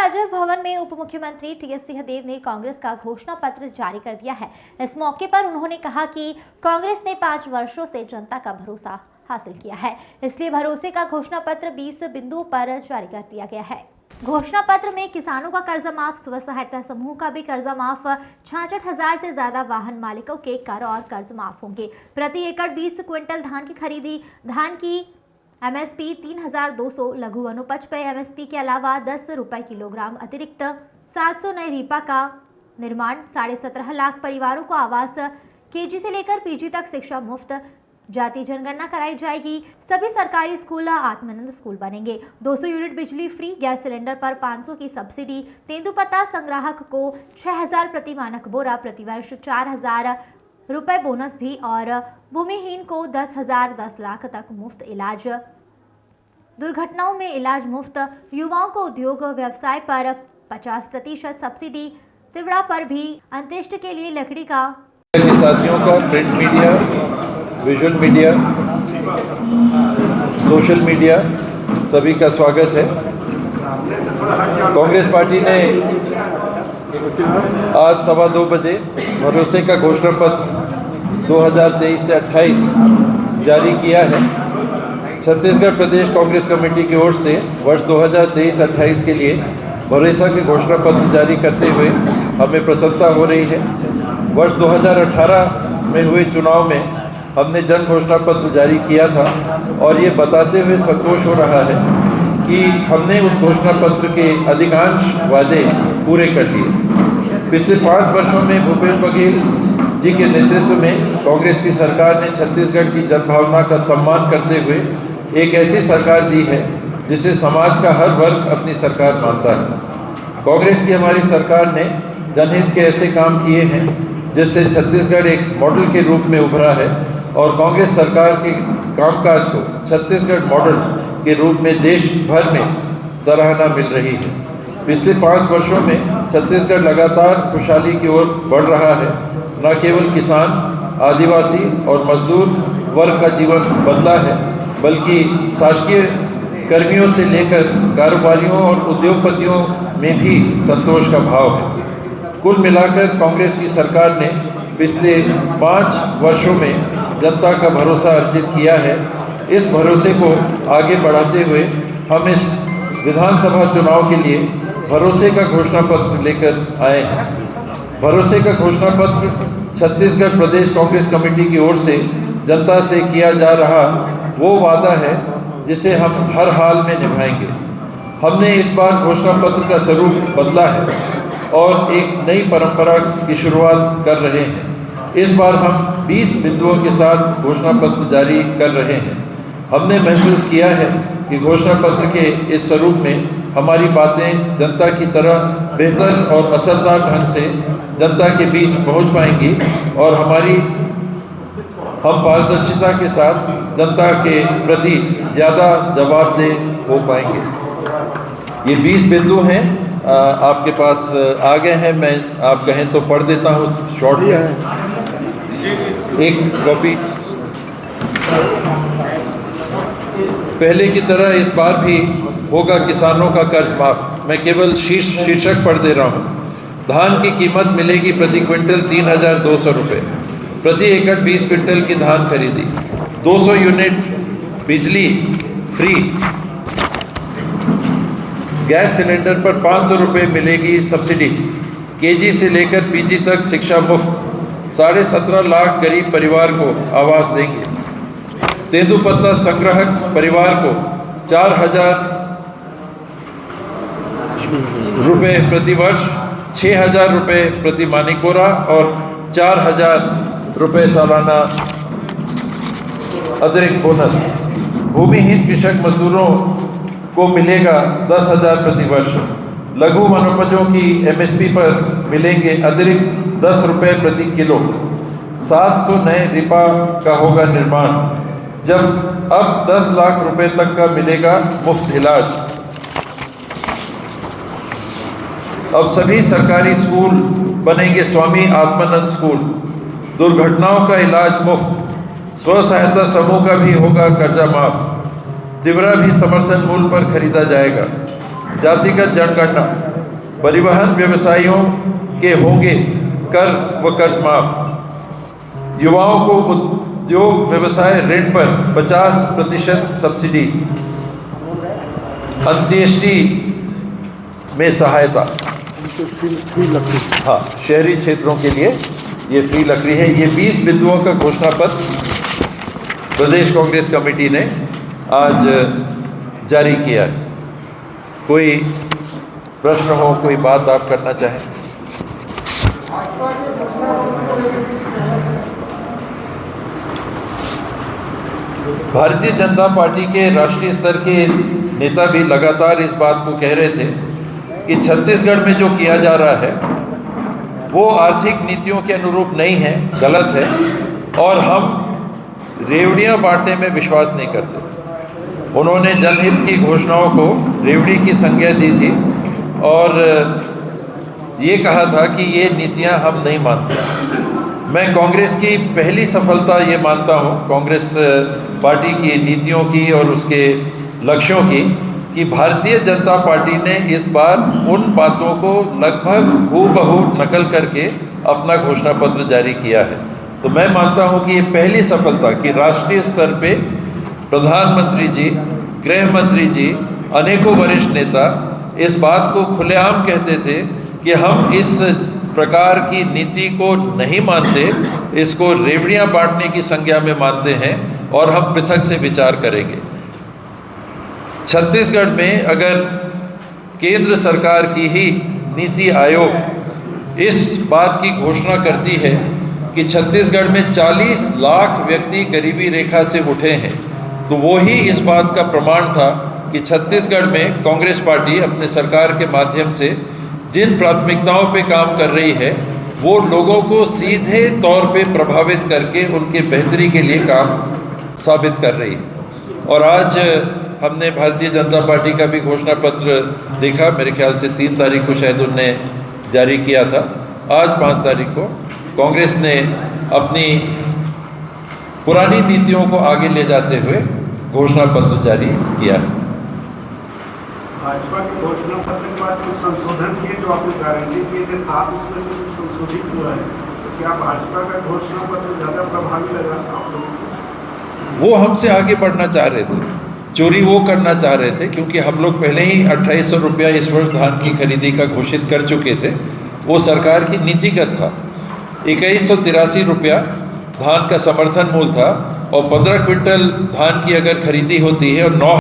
राजभवन भवन में उप मुख्यमंत्री टीएस सिंहदेव ने कांग्रेस का घोषणा पत्र जारी कर दिया है। इस मौके पर उन्होंने कहा कि कांग्रेस ने 5 वर्षों से जनता का भरोसा हासिल किया है, इसलिए भरोसे का घोषणा पत्र 20 बिंदुओं पर जारी कर दिया गया है। घोषणा पत्र में किसानों का कर्जा माफ, स्व सहायता समूह का भी कर्जा माफ, 66,000 से ज्यादा वाहन मालिकों के कर और कर्ज माफ होंगे। प्रति एकड़ 20 क्विंटल धान की खरीदी, धान की एमएसपी 3,200, लघु वनोपज पे एमएसपी के अलावा 10 रुपए किलोग्राम अतिरिक्त, 700 नए रीपा का निर्माण, 17.5 लाख परिवारों को आवास, केजी से लेकर पीजी तक शिक्षा मुफ्त, जाति जनगणना कराई जाएगी, सभी सरकारी स्कूल आत्मानंद स्कूल बनेंगे, 200 यूनिट बिजली फ्री, गैस सिलेंडर पर 500 की सब्सिडी, तेंदुपत्ता संग्राहक को 6,000 प्रति मानक बोरा, प्रतिवर्ष 4,000 रुपए बोनस भी, और भूमिहीन को 10,000 10 लाख तक मुफ्त इलाज, दुर्घटनाओं में इलाज मुफ्त, युवाओं को उद्योग व्यवसाय पर 50% सब्सिडी, तिवड़ा पर भी अंत्येष्टि के लिए लकड़ी का। साथियों का print media, visual media, social media, सभी का स्वागत है। कांग्रेस पार्टी ने आज 2:15 बजे भरोसे का घोषणा पत्र 2023 से 28 जारी किया है। छत्तीसगढ़ प्रदेश कांग्रेस कमेटी की ओर से वर्ष 2023-28 के लिए भरोसा के घोषणा पत्र जारी करते हुए हमें प्रसन्नता हो रही है। वर्ष 2018 में हुए चुनाव में हमने जन घोषणा पत्र जारी किया था और ये बताते हुए संतोष हो रहा है कि हमने उस घोषणा पत्र के अधिकांश वादे पूरे कर लिए। पिछले 5 वर्षों में भूपेश बघेल जी के नेतृत्व में कांग्रेस की सरकार ने छत्तीसगढ़ की जनभावना का सम्मान करते हुए एक ऐसी सरकार दी है जिसे समाज का हर वर्ग अपनी सरकार मानता है। कांग्रेस की हमारी सरकार ने जनहित के ऐसे काम किए हैं जिससे छत्तीसगढ़ एक मॉडल के रूप में उभरा है और कांग्रेस सरकार के कामकाज को छत्तीसगढ़ मॉडल के रूप में देश भर में सराहना मिल रही है। पिछले 5 वर्षों में छत्तीसगढ़ लगातार खुशहाली की ओर बढ़ रहा है। न केवल किसान, आदिवासी और मजदूर वर्ग का जीवन बदला है, बल्कि शासकीय कर्मियों से लेकर कारोबारियों और उद्योगपतियों में भी संतोष का भाव है। कुल मिलाकर कांग्रेस की सरकार ने पिछले 5 वर्षों में जनता का भरोसा अर्जित किया है। इस भरोसे को आगे बढ़ाते हुए हम इस विधानसभा चुनाव के लिए भरोसे का घोषणा पत्र लेकर आए हैं। भरोसे का घोषणा पत्र छत्तीसगढ़ प्रदेश कांग्रेस कमेटी की ओर से जनता से किया जा रहा वो वादा है जिसे हम हर हाल में निभाएंगे। हमने इस बार घोषणा पत्र का स्वरूप बदला है और एक नई परंपरा की शुरुआत कर रहे हैं। इस बार हम 20 बिंदुओं के साथ घोषणा पत्र जारी कर रहे हैं। हमने महसूस किया है कि घोषणा पत्र के इस स्वरूप में हमारी बातें जनता की तरह बेहतर और असरदार ढंग से जनता के बीच पहुंच पाएंगी और हम पारदर्शिता के साथ जनता के प्रति ज़्यादा जवाबदेह हो पाएंगे। ये 20 बिंदु हैं, आपके पास आ गए हैं। मैं आप कहें तो पढ़ देता हूँ शॉर्ट में। एक कॉपी। पहले की तरह इस बार भी होगा किसानों का कर्ज माफ। मैं केवल शीर्षक पढ़ दे रहा हूँ। धान की कीमत मिलेगी प्रति क्विंटल 3,200 रुपये, प्रति एकड़ 20 क्विंटल की धान खरीदी, 200 यूनिट बिजली फ्री, गैस सिलेंडर पर 500 रुपये मिलेगी सब्सिडी, केजी से लेकर पीजी तक शिक्षा मुफ्त, 17.5 लाख गरीब परिवार को आवास देंगे, तेंदुपत्ता संग्राहक परिवार को 4,000 रुपये प्रति वर्ष, 6,000 रुपये प्रति मानिक बोरा और 4,000 रुपये सालाना अतिरिक्त बोनस। भूमिहीन कृषक मजदूरों को मिलेगा 10,000 प्रति वर्ष। लघु वनोपजों की एमएसपी पर मिलेंगे अतिरिक्त 10 रुपये प्रति किलो। 700 नए रीपा का होगा निर्माण, जब अब 10 लाख रुपए तक का मिलेगा मुफ्त इलाज। अब सभी सरकारी स्कूल बनेंगे स्वामी आत्मानंद स्कूल। दुर्घटनाओं का इलाज मुफ्त। स्व सहायता समूह का भी होगा कर्जा माफ। तिवरा भी समर्थन मूल्य पर खरीदा जाएगा। जातिगत जनगणना परिवहन व्यवसायियों के होंगे कर व कर्ज माफ, युवाओं को उद्योग व्यवसाय ऋण पर 50% सब्सिडी, अंत्येष्टि में सहायता। हाँ, शहरी क्षेत्रों के लिए ये फ्री लकड़ी है। ये 20 बिंदुओं का घोषणा पत्र प्रदेश कांग्रेस कमेटी ने आज जारी किया है। कोई प्रश्न हो, कोई बात आप करना चाहें? भारतीय जनता पार्टी के राष्ट्रीय स्तर के नेता भी लगातार इस बात को कह रहे थे कि छत्तीसगढ़ में जो किया जा रहा है वो आर्थिक नीतियों के अनुरूप नहीं है, गलत है, और हम रेवड़ियां बांटने में विश्वास नहीं करते। उन्होंने जनहित की घोषणाओं को रेवड़ी की संज्ञा दी थी और ये कहा था कि ये नीतियां हम नहीं मानते। मैं कांग्रेस की पहली सफलता ये मानता हूँ, कांग्रेस पार्टी की नीतियों की और उसके लक्ष्यों की, कि भारतीय जनता पार्टी ने इस बार उन बातों को लगभग हूबहू नकल करके अपना घोषणा पत्र जारी किया है। तो मैं मानता हूँ कि ये पहली सफलता कि राष्ट्रीय स्तर पे प्रधानमंत्री जी, गृह मंत्री जी, अनेकों वरिष्ठ नेता इस बात को खुलेआम कहते थे कि हम इस प्रकार की नीति को नहीं मानते, इसको रेवड़ियां बांटने की संज्ञा में मानते हैं और हम पृथक से विचार करेंगे। छत्तीसगढ़ में अगर केंद्र सरकार की ही नीति आयोग इस बात की घोषणा करती है कि छत्तीसगढ़ में 40 लाख व्यक्ति गरीबी रेखा से उठे हैं, तो वो ही इस बात का प्रमाण था कि छत्तीसगढ़ में कांग्रेस पार्टी अपने सरकार के माध्यम से जिन प्राथमिकताओं पे काम कर रही है वो लोगों को सीधे तौर पे प्रभावित करके उनके बेहतरी के लिए काम साबित कर रही है। और आज हमने भारतीय जनता पार्टी का भी घोषणा पत्र देखा, मेरे ख्याल से 3 तारीख को शायद उनने जारी किया था। आज 5 तारीख को कांग्रेस ने अपनी पुरानी नीतियों को आगे ले जाते हुए घोषणा पत्र जारी किया है। भाजपा के घोषणा पत्र के बाद कुछ संशोधन किए जो आपने गारंटी किए थे, 7 उसमें से कुछ संशोधित हुआ है, तो क्या भाजपा का घोषणा पत्र ज़्यादा प्रभावी लगा आप लोगों को? वो हमसे आगे बढ़ना चाह रहे थे, चोरी वो करना चाह रहे थे, क्योंकि हम लोग पहले ही 2800 रुपया इस वर्ष धान की खरीदी का घोषित कर चुके थे। वो सरकार की नीतिगत था। 2183 रुपया धान का समर्थन मूल्य था और 15 क्विंटल धान की अगर खरीदी होती है और 9